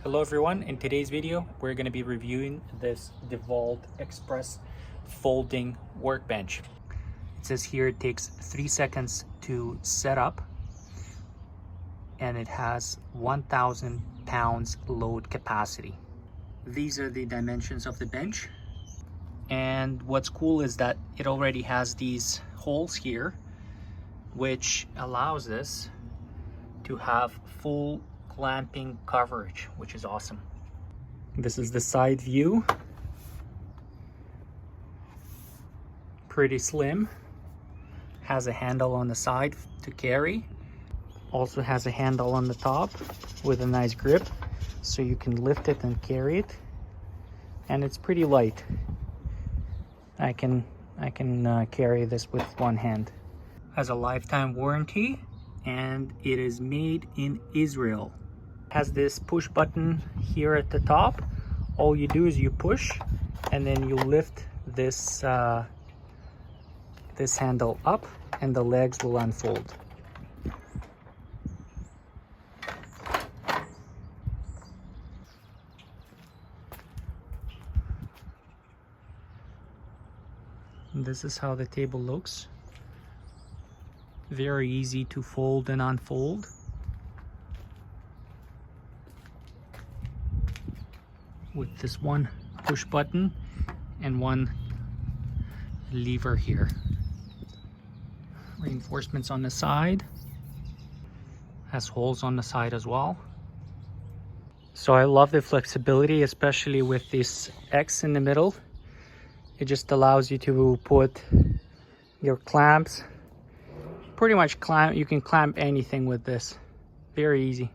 Hello everyone, in today's video we're going to be reviewing this DEWALT Express Folding Workbench. It says here it takes 3 seconds to set up and it has 1,000 pounds load capacity. These are the dimensions of the bench, and what's cool is that it already has these holes here which allows us to have full clamping coverage, which is awesome. This is the side view. Pretty slim. Has a handle on the side to carry. Also has a handle on the top with a nice grip, so you can lift it and carry it. And it's pretty light. I can carry this with one hand. Has a lifetime warranty, and it is made in Israel. Has this push button here at the top. All you do is you push and then you lift this this handle up and the legs will unfold. And this is how the table looks. Very easy to fold and unfold. With this one push button and one lever here. Reinforcements on the side. Has holes on the side as well. So I love the flexibility, especially with this X in the middle. It just allows you to put your clamps. Pretty much you can clamp anything with this. Very easy.